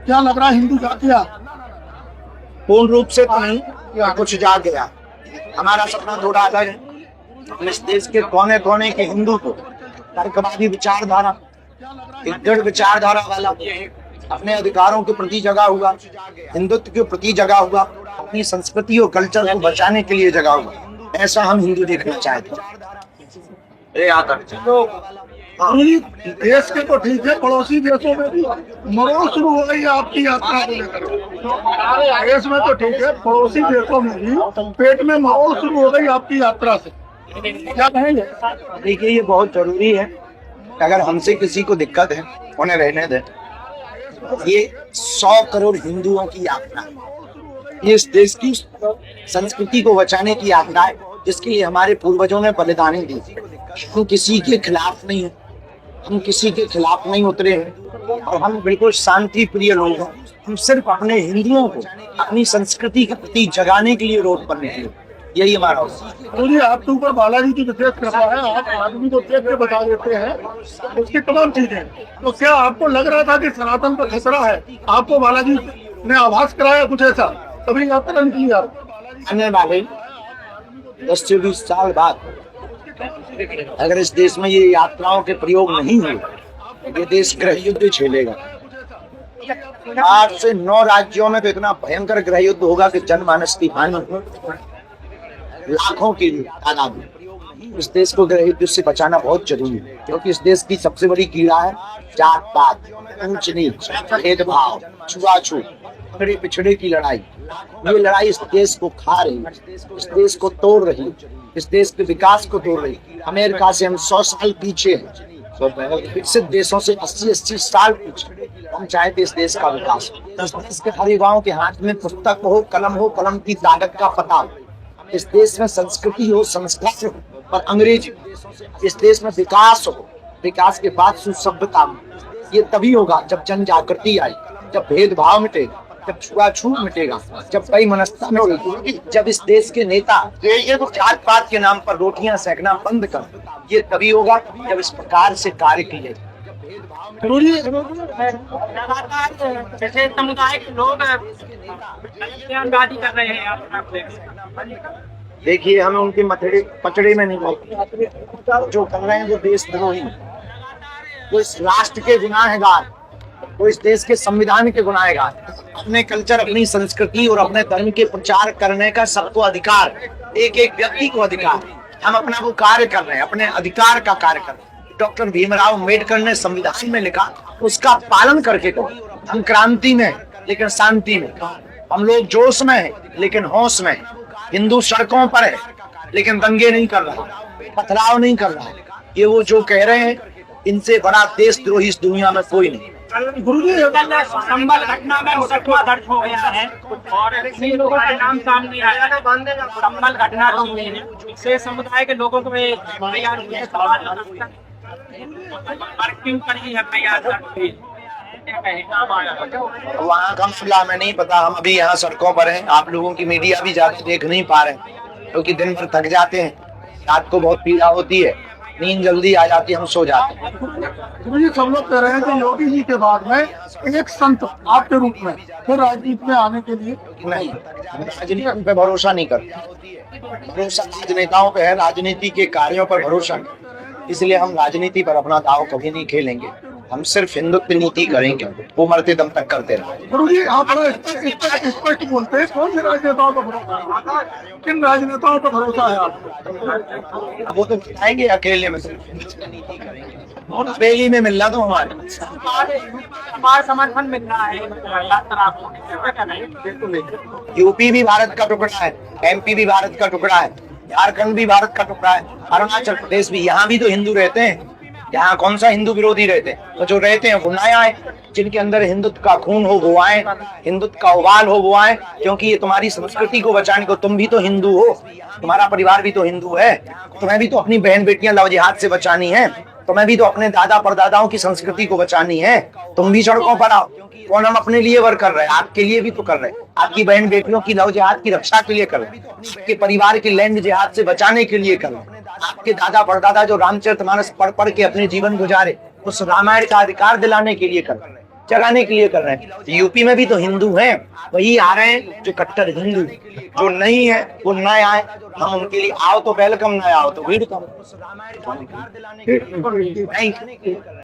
क्या लग रहा है हिंदू जातिया? पूर्ण रूप से तो नहीं, या कुछ जाग गया। हमारा सपना थोड़ा अलग है। हम इस देश के कोने कोने के हिंदू को तर्कवादी विचारधारा, एक दृढ़ विचारधारा वाला, अपने अधिकारों के प्रति जगा हुआ, हिंदुत्व के प्रति जगा हुआ, अपनी संस्कृति और कल्चर को बचाने के लिए जगा हुआ, ऐसा हम हिंदू देखना चाहते हैं। देश के तो ठीक है, पड़ोसी देशों में भी मरोड़ शुरू हो गई है आपकी यात्रा को लेकर। देश में तो ठीक है, पड़ोसी देशों में भी पेट में मरोड़ शुरू हो गई आपकी यात्रा से, क्या कहेंगे? देखिए, ये बहुत जरूरी है। अगर हमसे किसी को दिक्कत है, उन्हें रहने दें। ये 100 करोड़ हिंदुओं की यात्रा है। ये इस देश की संस्कृति को बचाने की यात्रा है, जिसके लिए हमारे पूर्वजों ने बलिदानी दी। हम किसी के खिलाफ नहीं है, हम किसी के खिलाफ नहीं उतरे हैं, और हम बिल्कुल शांति प्रिय लोग हैं। हम सिर्फ अपने हिंदुओं को अपनी संस्कृति के प्रति जगाने के लिए रोड पर निकले, यही हमारा मुझे आपके ऊपर बालाजी की विशेष कृपा है। आप आदमी को देख के बता देते हैं उसकी तमाम चीजें। तो क्या आपको लग रहा था कि सनातन पर खतरा है? आपको बालाजी ने आभास कराया कुछ ऐसा, तभी यात्रा निकली आप? आने वाले 10 से 20 साल बाद अगर इस देश में ये यात्राओं के प्रयोग नहीं हुए, ये देश गृह युद्ध झेलेगा। 8 से 9 राज्यों में तो इतना भयंकर गृह युद्ध होगा कि जनमानस की हानि लाखों की तादाद में। इस देश को गृह युद्ध से बचाना बहुत जरूरी है, क्योंकि इस देश की सबसे बड़ी कीड़ा है जात पात, ऊंच नीच, भेदभाव, छुआछूत, अगड़े पिछड़े की लड़ाई। ये लड़ाई इस देश को खा रही है, इस देश को तोड़ रही है, इस देश के विकास को तोड़ रही है। अमेरिका से हम 100 साल पीछे हैं, विकसित देशों से 80-80 साल पीछे। हम चाहते इस देश का विकास हो। इस देश के हर युवाओं के हाथ में पुस्तक हो, कलम की ताकत का पता हो। इस देश में संस्कृति हो, संस्कार हो, पर अंग्रेजी। इस देश में विकास हो, विकास के बाद सुसभ्यता हो। ये तभी होगा जब जन जागृति आई, जब भेदभाव मिटेगा, जब छुआछूत मिटेगा, जब कई मनस्ता मिटेगी, जब इस देश के नेता जात पात के नाम पर रोटियां सेकना बंद कर। ये तभी होगा जब इस प्रकार से कार्य किए। जैसे समुदाय के लोग बयानबाजी कर रहे हैं, देखिए, हमें उनके पचड़े में नहीं बोलते। जो कर रहे हैं वो देशद्रोही, वो इस राष्ट्र के गुनाहगार, वो इस देश के संविधान के गुनाहगार। अपने कल्चर, अपनी संस्कृति और अपने धर्म के प्रचार करने का सबको अधिकार, एक एक व्यक्ति को अधिकार। हम अपना वो कार्य कर रहे हैं, अपने अधिकार का कार्य कर रहे हैं। डॉक्टर भीमराव अम्बेडकर ने संविधान में लिखा, उसका पालन करके करो। हम क्रांति में लेकिन शांति में, हम लोग जोश में है लेकिन होश में। हिंदू सड़कों पर है लेकिन दंगे नहीं कर रहा, पथराव नहीं कर रहा। ये वो जो कह रहे हैं, इनसे बड़ा देशद्रोही इस दुनिया में कोई नहीं। गुरुजी, संभल घटना में मुकदमा दर्ज हो गया है और कई लोगों का नाम सामने आया है। संभल घटना तो हुई है, इससे समुदाय के लोगों को क्यों करी है वहाँ का मामला हमें नहीं पता। हम अभी यहाँ सड़कों पर हैं, आप लोगों की मीडिया भी ज्यादा देख नहीं पा रहे हैं, क्योंकि दिन भर थक जाते हैं, रात को बहुत पीड़ा होती है, नींद जल्दी आ जाती है, हम सो जाते हैं। सब लोग कह रहे हैं कि योगी जी के बाद में एक संत आपके रूप में फिर राजनीति में आने के लिए। नहीं, राजनीति पे भरोसा नहीं करते। भरोसा राजनेताओं पे है, राजनीति के कार्यों पर भरोसा नहीं। इसलिए हम राजनीति पर अपना दाव कभी नहीं खेलेंगे। हम सिर्फ हिंदुत्व नीति करेंगे, वो मरते दम तक करते रहेंगे। गुरुजी, आप स्पष्ट बोलते हैं, कौन से राजनेताओं पर भरोसा, किन राजनेताओं पर भरोसा है आपको? वो तो बताएंगे अकेले में, सिर्फ हिंदुत्व नीति करेंगे। और हवेली में मिल रहा तो हमारे समर्थन मिल रहा है। यूपी भी भारत का टुकड़ा है, MP भी भारत का टुकड़ा है, झारखंड भी भारत का टुकड़ा है, अरुणाचल प्रदेश भी। यहाँ भी तो हिंदू रहते हैं, यहाँ कौन सा हिंदू विरोधी रहते हैं? तो जो रहते हैं वो नए आए, जिनके अंदर हिंदुत्व का खून हो वो आए, हिंदुत्व का उबाल हो वो आए, क्योंकि ये तुम्हारी संस्कृति को बचाने को। तुम भी तो हिंदू हो, तुम्हारा परिवार भी तो हिंदू है, तुम्हें भी तो अपनी बहन बेटियां लव जिहाद से बचानी है, तुम्हें भी तो अपने दादा परदादाओं की संस्कृति को बचानी है। तुम भी सड़कों पर आओ। कौन हम अपने लिए वर्क कर रहे हैं? आपके लिए भी तो कर रहे हैं, आपकी बहन बेटियों की लव जिहाद की रक्षा के लिए कर रहे हैं, आपके परिवार की लैंड जिहाद से बचाने के लिए कर रहे हैं। आपके दादा परदादा जो रामचरितमानस पढ़ पढ़ के अपने जीवन गुजारे, उस रामायण का अधिकार दिलाने के लिए कर रहे हैं। जगाने के लिए कर रहे हैं। यूपी में भी तो हिंदू हैं, वही आ रहे हैं जो कट्टर हिंदू, जो नहीं है वो न आए, हम उनके लिए आओ तो वेलकम, न आओ तो वेलकम।